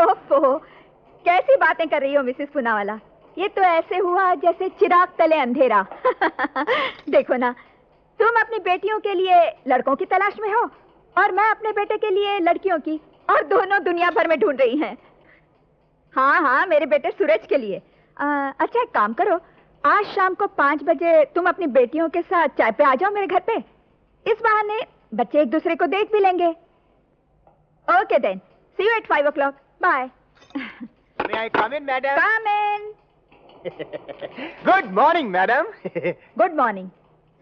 ओफो, कैसी बातें कर रही हो मिसेस पूनावाला। ये तो ऐसे हुआ जैसे चिराग तले अंधेरा। देखो ना, तुम अपनी बेटियों के लिए लड़कों की तलाश में हो और मैं अपने बेटे के लिए लड़कियों की, और दोनों दुनिया भर में ढूंढ रही हैं। हाँ हाँ, मेरे बेटे सूरज के लिए। अच्छा, एक काम करो, आज शाम को 5 बजे तुम अपनी बेटियों के साथ चाय पे आ जाओ मेरे घर पे। इस बहाने बच्चे एक दूसरे को देख भी लेंगे। Okay then, see you at 5 o'clock. Bye. May I come in, madam? Come in. Good morning, madam. Good morning.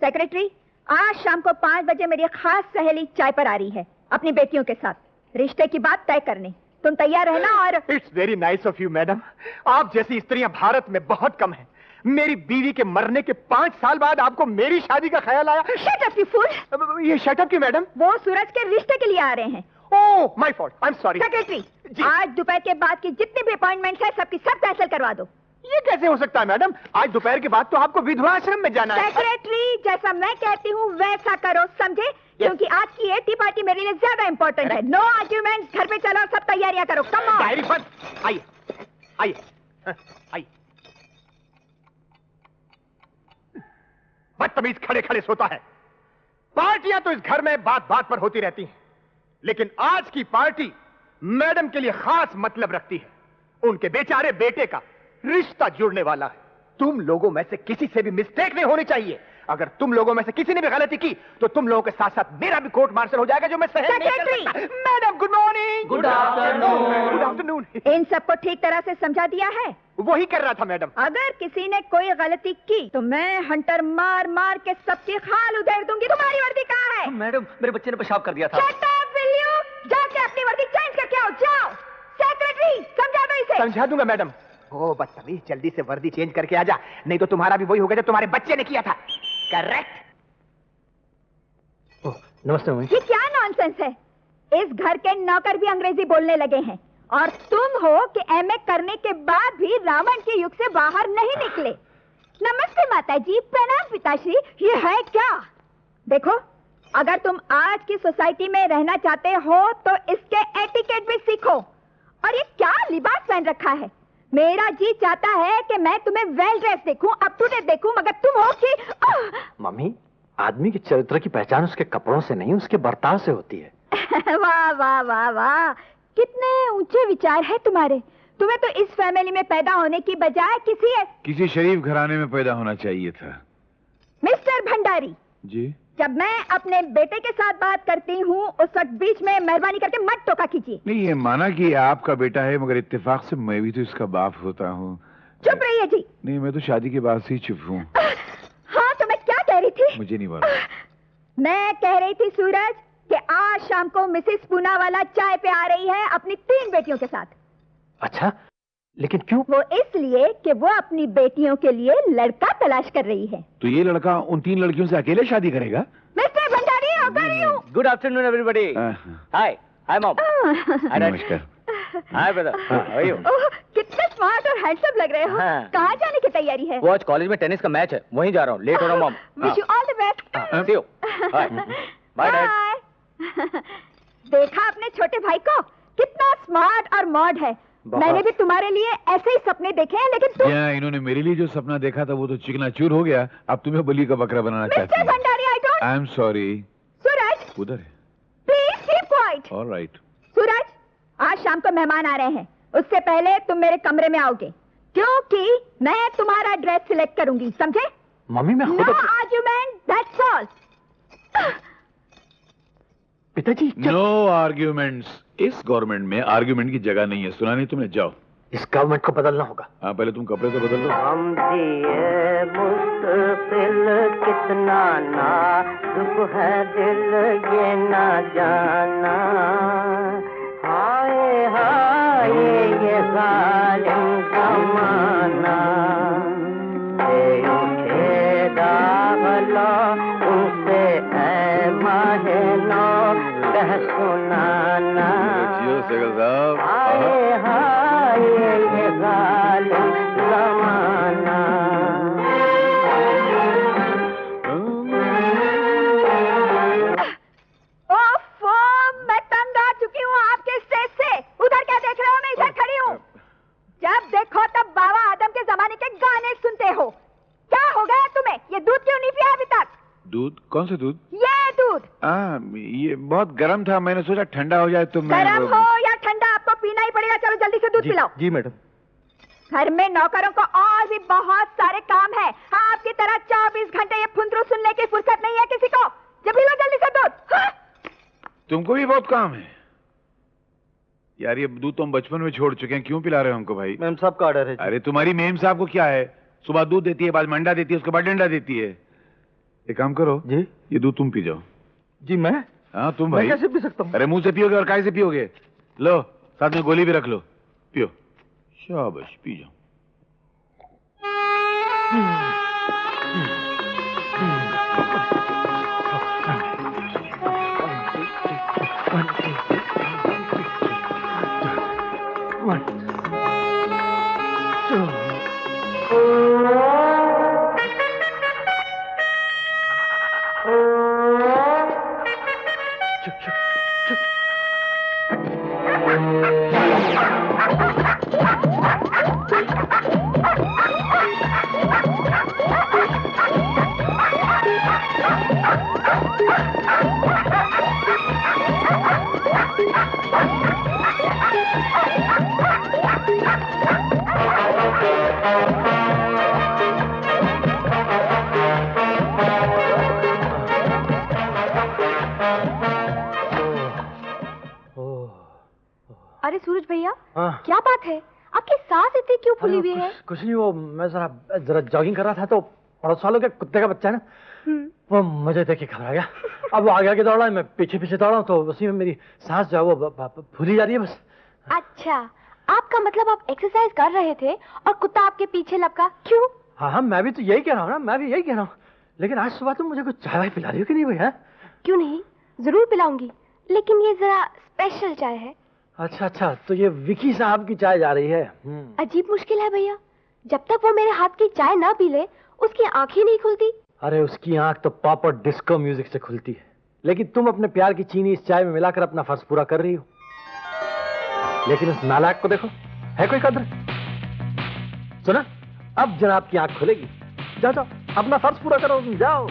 Secretary, आज शाम को 5 बजे मेरी खास सहेली चाय पर आ रही है अपनी बेटियों के साथ, रिश्ते की बात तय करने। तुम तैयार रहना। और It's very nice of you, madam. आप जैसी स्त्रियां भारत में बहुत कम हैं। मेरी बीवी के मरने के 5 साल बाद आपको मेरी शादी का ख्याल आया। Shut up you fool. ये शट अप क्यों, मैडम? वो सूरज के रिश्ते के लिए आ रहे हैं। Oh, my fault, I am sorry. Secretary, आज दोपहर के बाद की जितनी भी अपॉइंटमेंट्स है सबकी सब कैंसिल करवा दो। ये कैसे हो सकता है, मैडम? आज दोपहर के बाद तो आपको विधवा आश्रम में जाना है। सेक्रेटरी, जैसा मैं कहती हूँ वैसा करो, समझे? क्योंकि आज की एटी पार्टी मेरे लिए ज्यादा इंपॉर्टेंट है। नो आर्ग्यूमेंट्स, घर पे चलो, सब तैयारियां करो। Come on. डायरी बंद। आइए आइए आइए। बदतमीज खड़े खड़े सोता है। पार्टियां तो इस घर में बात बात पर होती रहती हैं, लेकिन आज की पार्टी मैडम के लिए खास मतलब रखती है। उनके बेचारे बेटे का रिश्ता जुड़ने वाला है। तुम लोगों में से किसी से भी मिस्टेक नहीं होनी चाहिए। अगर तुम लोगों में से किसी ने भी गलती की तो तुम लोगों के साथ साथ मेरा भी कोर्ट मार्शल हो जाएगा, जो मैं सहन नहीं कर सकता। Madam, good morning. Good afternoon. Good afternoon. इन सबको ठीक तरह से समझा दिया है? वही कर रहा था, मैडम। अगर किसी ने कोई गलती की तो मैं हंटर मार मार के सबकी खाल उधेड़ दूंगी। तुम्हारी वर्दी कहाँ है? मैडम, मेरे बच्चे ने पेशाब कर दिया था। Shut up, will you? जाके अपनी वर्दी चेंज करके आओ, जाओ। सेक्रेटरी, समझा दो इसे। समझा दूंगा, मैडम। ओ बदतमीज, जल्दी से वर्दी चेंज करके आ जा, नहीं तो तुम्हारा भी वही होगा जो तुम्हारे बच्चे ने किया था। करेक्ट। नमस्ते मम्मी। ये क्या नॉनसेंस है? इस घर के नौकर भी अंग्रेजी बोलने लगे हैं और तुम हो कि एमए करने के बाद भी रावण के युग से बाहर नहीं निकले। नमस्ते माताजी, प्रणाम पिताश्री। ये है क्या? देखो, अगर तुम आज की सोसाइटी में रहना चाहते हो तो इसके एटिकेट भी सीखो। और ये क्या लिबास पहन रखा है? मेरा जी चाहता है कि मैं तुम्हें वेल ड्रेस देखूं, अप टू डेट देखूं, मगर तुम हो कि मम्मी, आदमी के चरित्र की पहचान उसके कपड़ों से नहीं, उसके बर्ताव से होती है। वाह वाह वाह वाह, कितने ऊंचे विचार है तुम्हारे। तुम्हें तो इस फैमिली में पैदा होने की बजाय किसी शरीफ घराने में पैदा होना चाहिए था। मिस्टर भंडारी जी, जब मैं अपने बेटे के साथ बात करती हूँ उस वक्त बीच में मेहरबानी करके मत टोका कीजिए। नहीं, ये माना कि आपका बेटा है, मगर इत्तेफाक से मैं भी तो इसका बाप होता हूँ। चुप रहिए जी। नहीं, मैं तो शादी के बाद से ही चुप हूँ। हाँ, तो मैं क्या कह रही थी? मुझे नहीं मालूम। मैं कह रही थी सूरज कि आज शाम को मिसेस पूनावाला चाय पे आ रही है अपनी 3 बेटियों के साथ। अच्छा, लेकिन क्यों? वो इसलिए कि वो अपनी बेटियों के लिए लड़का तलाश कर रही है। तो ये लड़का उन 3 लड़कियों से अकेले शादी करेगा? Mister Bhandari, how are you? Good afternoon everybody. Hi hi mom. नमस्कार। Hi brother, how are you? Oh, कितने स्मार्ट और हैंडसम लग रहे हो। हाँ। कहाँ जाने की तैयारी है? वो आज कॉलेज में टेनिस का मैच है, वहीं जा रहा हूँ। लेट हो रहा हूँ mom. Wish you all the best. See you. Bye bye dad. देखा अपने छोटे भाई को, कितना स्मार्ट और मॉड है। मैंने भी तुम्हारे लिए ऐसे ही सपने देखे हैं, लेकिन तुम... इन्होंने मेरे लिए जो सपना देखा था वो तो चिकनाचूर हो गया। अब तुम्हें बलि का बकरा बनाना चाहती mister Bhandari, I am sorry. Suraj, उधर है। Please keep quiet. Alright. Suraj, आज शाम को मेहमान आ रहे हैं, उससे पहले तुम मेरे कमरे में आओगे, क्योंकि मैं तुम्हारा ड्रेस सिलेक्ट करूंगी, समझे? मम्मी, मैं खुद... नो आर्ग्यूमेंट, दैट्स ऑल। पिताजी, नो आर्ग्यूमेंट्स। इस गवर्नमेंट में आर्ग्यूमेंट की जगह नहीं है। सुना नहीं तुमने? जाओ, इस गवर्नमेंट को बदलना होगा। हाँ, पहले तुम कपड़े तो बदल लो। हम दिए मुस्तकिल कितना नाजुक है दिल ये ना जाना। हाय हाय ये जालिम ज़माना, ये उठे दागलो उनसे ऐ महनो कह सुनाना। जियो सेगल साहब। हाय हाय ये जालिम ज़माना। ओफो, मैं तंग आ चुकी हूँ आपके स्टेज से। उधर क्या देख रहे हो? मैं इधर दूध? कौन सा दूध? ये दूध। ये बहुत गर्म था, मैंने सोचा ठंडा हो जाए तो मैं। गर्म हो या ठंडा आपको पीना ही पड़ेगा। चलो जल्दी से दूध पिलाओ। जी मैडम। घर में नौकरों को और भी बहुत सारे काम है। आपकी तरह 24 घंटे ये फुंदरू सुनने की फुर्सत नहीं है किसी को। जब पिलो जल्दी से दूध। हाँ? तुमको भी बहुत काम है यार। ये दूध तो हम बचपन में छोड़ चुके हैं, क्यों पिला रहे हो हमको भाई? मैम साहब का ऑर्डर है। अरे तुम्हारी मेम साहब को क्या है, सुबह दूध देती है, बाद में अंडा देती है, उसके बाद डंडा देती है। एक काम करो जी, ये दूध तुम पी जाओ। जी मैं? हाँ तुम भाई। कैसे पी सकता हूँ? अरे मुंह से पियोगे और काय से पियोगे? लो साथ में गोली भी रख लो, पियो। शाबाश, पी जाओ। अरे सूरज भैया, हाँ। क्या बात है? आपकी सांस इतनी क्यों फूली हुई है? कुछ नहीं, वो मैं जरा जॉगिंग कर रहा था तो पड़ोस वालों के कुत्ते का बच्चा है ना, वो मुझे देख के घबरा गया। अब वो आगे आगे दौड़ा है, मैं पीछे पीछे दौड़ा हूँ, तो उसी में मेरी सांस जो है वो फूली जा रही है बस। अच्छा, आपका मतलब आप एक्सरसाइज कर रहे थे और कुत्ता आपके पीछे लपका, क्यों? हाँ, मैं भी तो यही कह रहा हूँ ना, मैं भी यही कह रहा हूँ। लेकिन आज सुबह तुम मुझे कुछ चाय वाय पिला रही हो कि नहीं भैया? क्यों नहीं, जरूर पिलाऊंगी, लेकिन ये जरा स्पेशल चाय है। अच्छा, तो ये विकी साहब की चाय जा रही है। अजीब मुश्किल है भैया, जब तक वो मेरे हाथ की चाय ना पी ले उसकी आंख ही नहीं खुलती। अरे उसकी आंख तो पॉप और डिस्को म्यूजिक से खुलती है, लेकिन तुम अपने प्यार की चीनी इस चाय में मिलाकर अपना फर्ज पूरा कर रही हो। लेकिन उस नालायक को देखो, है कोई कद्र? सुना, अब जनाब की आंख खुलेगी। जाओ अपना फर्ज पूरा करो, जाओ।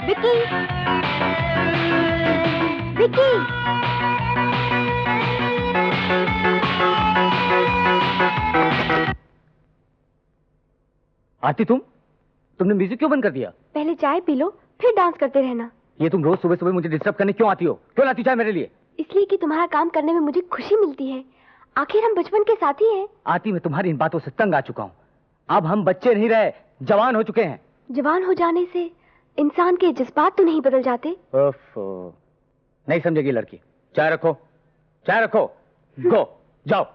विकी, आरती, तुमने म्यूजिक क्यों बंद कर दिया? पहले चाय पी लो, फिर डांस करते रहना। ये तुम रोज सुबह सुबह मुझे डिस्टर्ब करने क्यों आती हो? क्यों लाती चाय मेरे लिए? इसलिए कि तुम्हारा काम करने में मुझे खुशी मिलती है। आखिर हम बचपन के साथी हैं। आरती, मैं तुम्हारी इन बातों से तंग आ चुका हूँ। अब हम बच्चे नहीं रहे, जवान हो चुके हैं। जवान हो जाने से इंसान के जज्बात तो नहीं बदल जाते। ओफो, नहीं समझेगी लड़की। चाय रखो, गो, जाओ।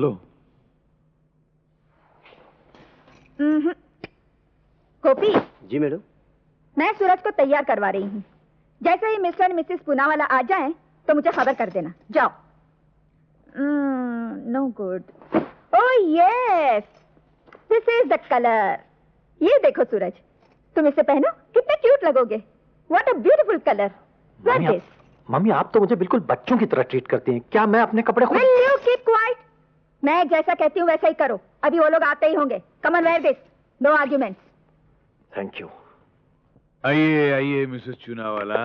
लो। गोपी जी मैडम। मैं सूरज को तैयार करवा रही हूँ। जैसे ही मिस्टर मिसेस पूनावाला आ जाएं, तो मुझे खबर कर देना। जाओ। No good. Oh yes, this is the colour. ये देखो सूरज, तुम इसे पहनो, कितने क्यूट लगोगे। What a beautiful colour. Mummy, आप तो मुझे बिल्कुल बच्चों की तरह ट्रीट करती हैं। क्या मैं अपने कपड़े खुद? Will you keep quiet? मैं जैसा कहती हूँ वैसा ही करो। अभी वो लोग आते ही होंगे। Come on, wear this. No arguments. Thank you. आइए missus Chunawala.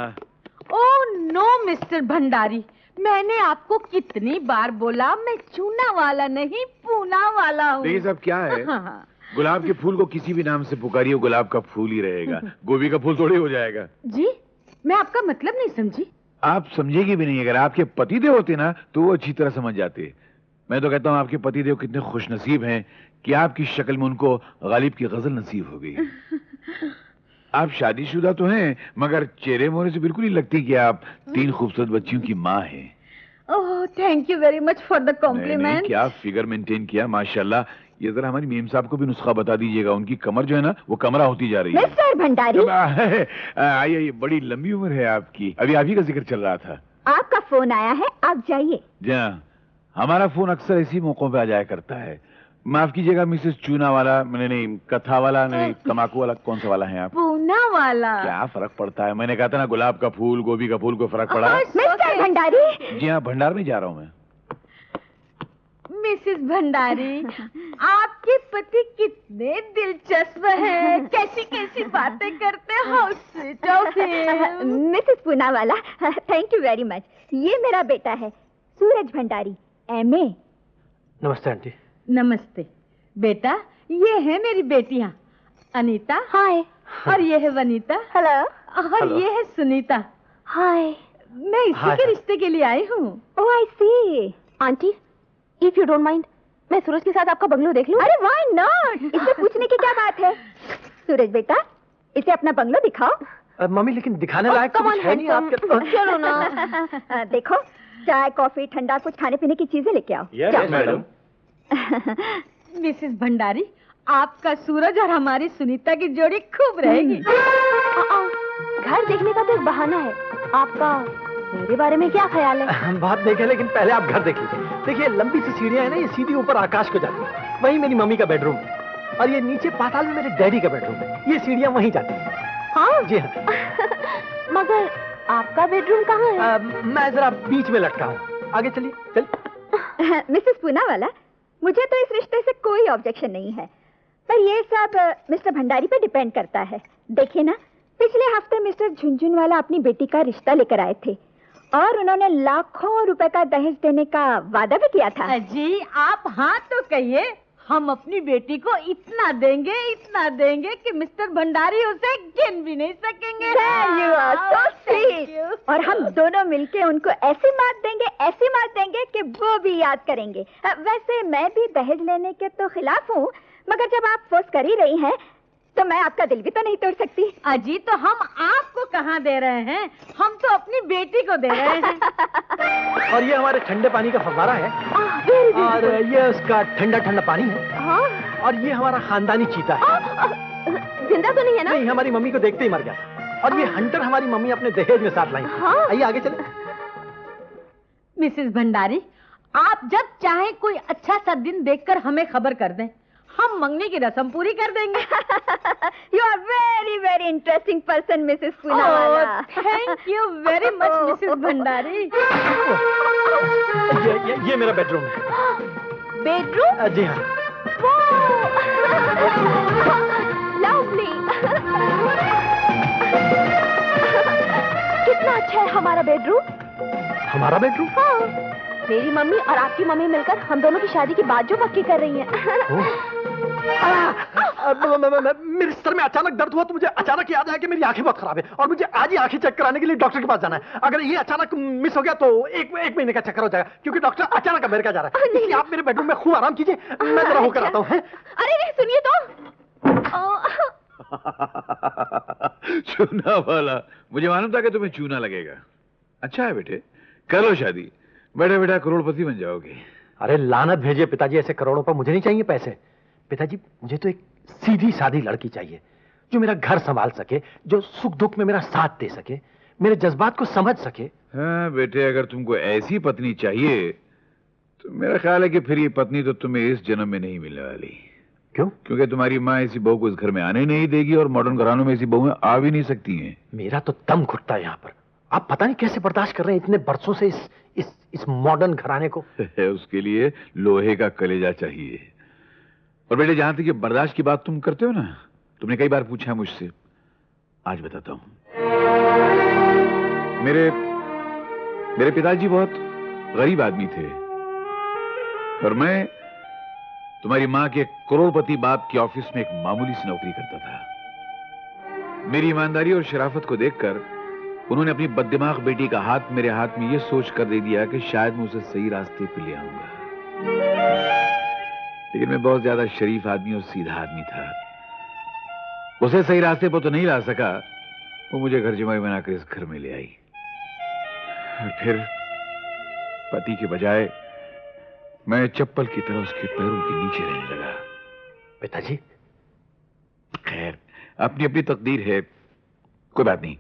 Oh no mister Bhandari, मैंने आपको कितनी बार बोला मैं चूना वाला नहीं पूना वाला हूँ। देखिए साहब, क्या है, गुलाब के फूल को किसी भी नाम से पुकारिए, गुलाब का फूल ही रहेगा, गोभी का फूल थोड़ी हो जाएगा। जी, मैं आपका मतलब नहीं समझी। आप समझेगी भी नहीं। अगर आपके पतिदेव होते ना तो वो अच्छी तरह समझ जाते। मैं तो कहता हूँ आपके पतिदेव कितने खुशनसीब हैं कि आपकी शक्ल में उनको गालिब की गजल नसीब हो गई। आप शादीशुदा तो हैं, मगर चेहरे मोहरे से बिल्कुल नहीं लगती कि आप 3 खूबसूरत बच्चियों की माँ हैं। Oh, thank you very much for the compliment. क्या फिगर मेंटेन किया, माशाल्लाह। ये जरा हमारी मेम साहब को भी नुस्खा बता दीजिएगा, उनकी कमर जो है ना वो कमरा होती जा रही है। मिस्टर भंडारी, आइए, बड़ी लंबी उम्र है आपकी। अभी आप ही का जिक्र चल रहा था। आपका फोन आया है, आप जाइए। जी हाँ, हमारा फोन अक्सर इसी मौकों पे आ जाया करता है। माफ कीजिएगा मिसेस चूना वाला, मैंने नहीं कथा वाला, नहीं तमाकू वाला, कौन सा वाला है आप? पूना वाला। क्या फर्क पड़ता है? मैंने कहा था ना, गुलाब का फूल, गोभी का फूल, को फर्क पड़ा? मिस्टर भंडारी। जी हाँ, भंडार में जा रहा हूँ मैं। मिसेस भंडारी, आपके पति कितने दिलचस्प हैं, कैसी कैसी बातें करते हैं। Mrs Poonawalla, thank you very much. ये मेरा बेटा है सूरज भंडारी, MA। नमस्ते आंटी। नमस्ते बेटा, ये है मेरी बेटियां अनीता। हाय। और ये है वनीता। हेलो। और Hello. ये है सुनीता। हाय। मैं इसी के रिश्ते के लिए आई हूँ। Oh I see. Aunty, if you don't mind, मैं सूरज के साथ आपका बंगलो देख लूं? अरे व्हाई नॉट, इससे पूछने की क्या बात है। सूरज बेटा, इसे अपना बंगलो दिखाओ। मम्मी, लेकिन दिखाने लायक तो कुछ है नहीं आपके। चलो ना। देखो, चाय कॉफी ठंडा कुछ खाने पीने की चीजें लेके आओ। Yes madam. मिसेस भंडारी, आपका सूरज और हमारी सुनीता की जोड़ी खूब रहेगी। घर देखने का तो एक बहाना है, आपका मेरे बारे में क्या ख्याल है? बात देखे, लेकिन पहले आप घर देख लीजिए। देखिए, लंबी सी सीढ़ियां है ना, ये सीधी ऊपर आकाश को जाती है। वहीं मेरी मम्मी का बेडरूम है, और ये नीचे पाताल में मेरे डैडी का बेडरूम है। ये सीढ़ियां वहीं जाती हैं। हाँ जी हाँ। मगर आपका बेडरूम कहाँ है? मैं जरा बीच में लटका हूँ। आगे चलिए, चल। मिसेस पूनावाला, मुझे तो इस रिश्ते से कोई ऑब्जेक्शन नहीं है, पर ये सब मिस्टर भंडारी पे डिपेंड करता है। देखिए ना, पिछले हफ्ते मिस्टर झुनझुनवाला अपनी बेटी का रिश्ता लेकर आए थे, और उन्होंने लाखों रुपए का दहेज देने का वादा भी किया था। जी, आप हाँ तो कहिए। हम अपनी बेटी को इतना देंगे कि मिस्टर भंडारी उसे गिन भी नहीं सकेंगे। You are so sweet. और हम दोनों मिलके उनको ऐसी मात देंगे कि वो भी याद करेंगे। वैसे मैं भी दहेज लेने के तो खिलाफ हूँ, मगर जब आप फोर्स कर ही रही हैं, तो मैं आपका दिल भी तो नहीं तोड़ सकती। अजी, तो हम आपको कहाँ दे रहे हैं, हम तो अपनी बेटी को दे रहे हैं। और ये हमारे ठंडे पानी का फव्वारा है, और ये उसका ठंडा ठंडा पानी है। हाँ? और ये हमारा खानदानी चीता है। जिंदा तो नहीं है ना? नहीं, हमारी मम्मी को देखते ही मर गया था। और ये हंटर हमारी मम्मी अपने दहेज में साथ लाई। हाँ? आइए आगे चले। मिसेस भंडारी, आप जब चाहें कोई अच्छा सा दिन देखकर हमें खबर कर दें, हम मंगनी की रस्म पूरी कर देंगे। You are very very interesting person, Mrs. Poonawalla. Thank you very much Mrs Bhandari. ये मेरा बेडरूम है। बेडरूम? जी हाँ। लवली। कितना अच्छा है हमारा बेडरूम। हमारा बेडरूम? हाँ, मेरी मम्मी और आपकी मम्मी मिलकर हम दोनों की शादी की बात जो पक्की कर रही हैं। मेरे सर में अचानक दर्द हुआ तो मुझे अचानक याद आया कि मेरी आंखें बहुत खराब है, और मुझे आज ही आंखें चेक कराने के लिए डॉक्टर के पास जाना है। अगर ये अचानक मिस हो गया तो एक महीने का चक्कर हो जाएगा, क्योंकि डॉक्टर अचानक अमेरिका जा रहा है। इसलिए आप मेरे बेडरूम में खूब आराम कीजिए, मैं जरा होकर आता हूँ। अरे नहीं, सुनिए तो। चूना वाला, मुझे मालूम था कि तुम्हें चूना लगेगा। अच्छा है बेटे, कर लो शादी, बेटा बेटा करोड़पति बन जाओगे। अरे लानत भेजिए पिताजी, ऐसे करोड़ों पर मुझे नहीं चाहिए पैसे। पिताजी, मुझे तो एक सीधी सादी लड़की चाहिए, जो मेरा घर संभाल सके, जो सुख दुख में मेरा साथ दे सके, मेरे जज्बात को समझ सके। हाँ बेटे, अगर तुमको ऐसी पत्नी चाहिए तो मेरा ख्याल है कि फिर ये पत्नी तो तुम्हें इस जन्म में नहीं मिलने वाली। क्यों? क्योंकि तुम्हारी माँ ऐसी बहू को इस घर में आने नहीं देगी, और मॉडर्न घरानों में ऐसी बहुएं आ भी नहीं सकती हैं। मेरा तो दम घुटता है यहाँ पर। आप पता नहीं कैसे बर्दाश्त कर रहे हैं इतने बरसों से इस मॉडर्न घराने को। उसके लिए लोहे का कलेजा चाहिए। और बेटे, जहां तक ये बर्दाश्त की बात तुम करते हो ना, तुमने कई बार पूछा मुझसे, आज बताता हूं। मेरे पिताजी बहुत गरीब आदमी थे, और मैं तुम्हारी मां के करोड़पति बाप के ऑफिस में एक मामूली सी नौकरी करता था। मेरी ईमानदारी और शराफत को देखकर उन्होंने अपनी बददिमाग बेटी का हाथ मेरे हाथ में यह सोच कर दे दिया कि शायद मैं उसे सही रास्ते पे ले आऊंगा। लेकिन मैं बहुत ज्यादा शरीफ आदमी और सीधा आदमी था, उसे सही रास्ते पर तो नहीं ला सका, वो मुझे घर जमाई बनाकर इस घर में ले आई, और फिर पति के बजाय मैं चप्पल की तरह उसके पैरों के नीचे रहने लगा। पिताजी, खैर, अपनी अपनी तकदीर है, कोई बात नहीं।